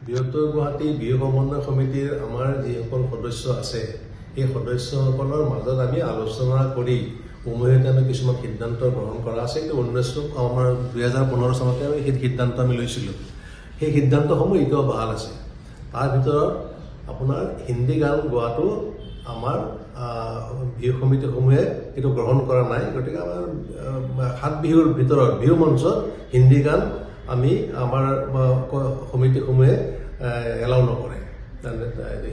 বৃহত্তৰ গুৱাহাটী বিহু সমন্বয় সমিতিৰ আমাৰ যিসকল সদস্য আছে সেই সদস্যসকলৰ মাজত আমি আলোচনা কৰি উমৈহতীয়া আমি কিছুমান সিদ্ধান্ত গ্ৰহণ কৰা আছে। কিন্তু 2015 চনতে আমি সেই সিদ্ধান্ত আমি লৈছিলোঁ। সেই সিদ্ধান্তসমূহ এতিয়াও ভাল আছে। তাৰ ভিতৰত আপোনাৰ হিন্দী গান গোৱাটো আমাৰ বিহু সমিতিসমূহে এইটো গ্ৰহণ কৰা নাই। গতিকে আমাৰ 7 বিহুৰ ভিতৰত বিহু মঞ্চত হিন্দী গান আমি আমাৰ সমিতিসমূহে এলাউ নকৰে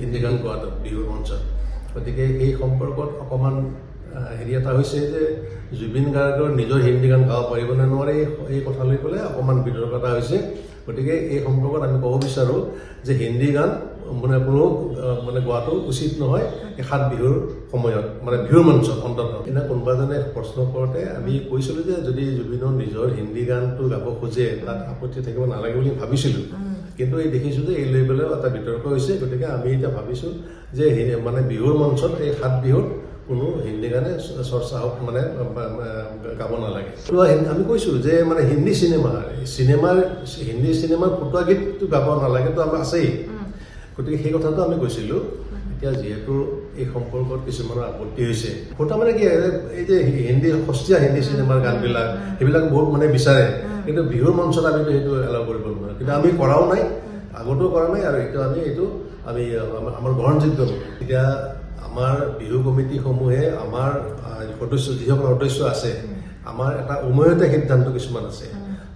হিন্দী গান গোৱাটো বিহুৰ মঞ্চত। গতিকে এই সম্পৰ্কত অকণমান হেৰি এটা হৈছে যে জুবিন গাৰ্গৰ নিজৰ হিন্দী গান গাব পাৰিব নে নোৱাৰে এই কথা লৈ পেলাই অকণমান বিতৰ্কতা হৈছে। গতিকে এই সম্পৰ্কত আমি ক'ব বিচাৰোঁ যে হিন্দী গান কোনো গোৱাটো উচিত নহয় এই 7 বিহুৰ সময়ত, বিহুৰ মঞ্চত অন্তত। এনে কোনোবা এজনে প্ৰশ্ন কৰোঁতে আমি কৈছিলোঁ যে যদি জুবিনৰ নিজৰ হিন্দী গানটো গাব খোজে তাত আপত্তি থাকিব নালাগে বুলি ভাবিছিলোঁ। কিন্তু এই দেখিছোঁ যে এই লৈ পেলাইও এটা বিতৰ্ক হৈছে। গতিকে আমি এতিয়া ভাবিছোঁ যে বিহুৰ মঞ্চত এই 7 বিহুত কোনো হিন্দী গানে চৰ্চা হওক গাব নালাগে। আমি কৈছোঁ যে হিন্দী চিনেমাৰ ফুটোৱা গীতটো গাব নালাগেতো আমাৰ আছেই। গতিকে সেই কথাটো আমি কৈছিলোঁ। এতিয়া যিহেতু এই সম্পৰ্কত কিছুমানৰ আপত্তি হৈছে, ফুটা কি এই যে সস্তীয়া হিন্দী চিনেমাৰ গানবিলাক সেইবিলাক বহুত বিচাৰে। কিন্তু বিহুৰ মঞ্চত আমিতো সেইটো এলাউ কৰিব নোৱাৰোঁ। কিন্তু আমি কৰাও নাই, আগতেও কৰা নাই, আৰু এতিয়া আমি আমাৰ গ্ৰহণযোগ্য। এতিয়া আমাৰ বিহু কমিটিসমূহে আমাৰ যিসকল সদস্য আছে আমাৰ এটা উমৈহতীয়া সিদ্ধান্ত কিছুমান আছে।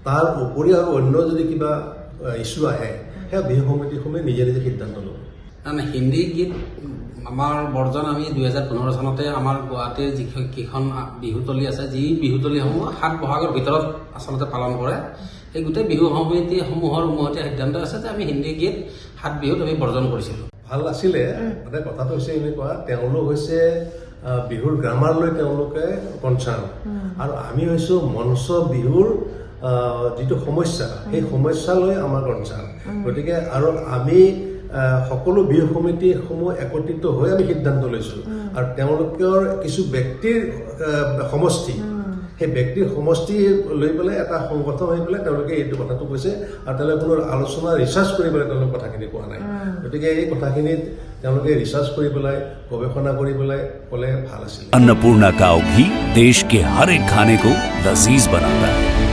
তাৰ উপৰি আৰু অন্য যদি কিবা ইছ্যু আহে সেয়া বিহু সমিতিসমূহে নিজে নিজে সিদ্ধান্ত ল'ব। হিন্দী গীত আমাৰ বৰ্জন আমি 2015 চনতে আমাৰ গুৱাহাটীৰ যিকেইখন বিহুতলী আছে, যি বিহুতলীসমূহ 7 বহাগৰ ভিতৰত আচলতে পালন কৰে, সেই গোটেই বিহু সমিতিসমূহৰ উমৈহতীয়া সিদ্ধান্ত আছে যে আমি হিন্দী গীত 7 বিহুত আমি বৰ্জন কৰিছিলোঁ। ভাল আছিলে। কথাটো হৈছে এনেকুৱা, তেওঁলোক হৈছে বিহুৰ গ্ৰামাৰ লৈ তেওঁলোকে কনচাৰ্ণ, আৰু আমি হৈছোঁ মঞ্চ বিহুৰ যিটো সমস্যা সেই সমস্যা লৈ আমাৰ কনচাৰ্ণ। গতিকে আৰু আমি সকলো বিহু সমিতিসমূহ একত্ৰিত হৈ আমি সিদ্ধান্ত লৈছোঁ। আৰু তেওঁলোকৰ কিছু ব্যক্তিৰ সমষ্টি, সেই ব্যক্তিৰ সমষ্টি লৈ পেলাই এটা সংগঠন হৈ পেলাই তেওঁলোকে এইটো কথাটো কৈছে, আৰু তেওঁলোকে কোনো আলোচনা ৰিচাৰ্চ কৰি পেলাই তেওঁলোকে কথাখিনি কোৱা নাই। গতিকে এই কথাখিনিত তেওঁলোকে ৰিচাৰ্চ কৰি পেলাই গৱেষণা কৰি পেলাই ক'লে ভাল আছিল। अन्नपूर्णा काव घी देश के हर एक खाने को लजीज बनाता है।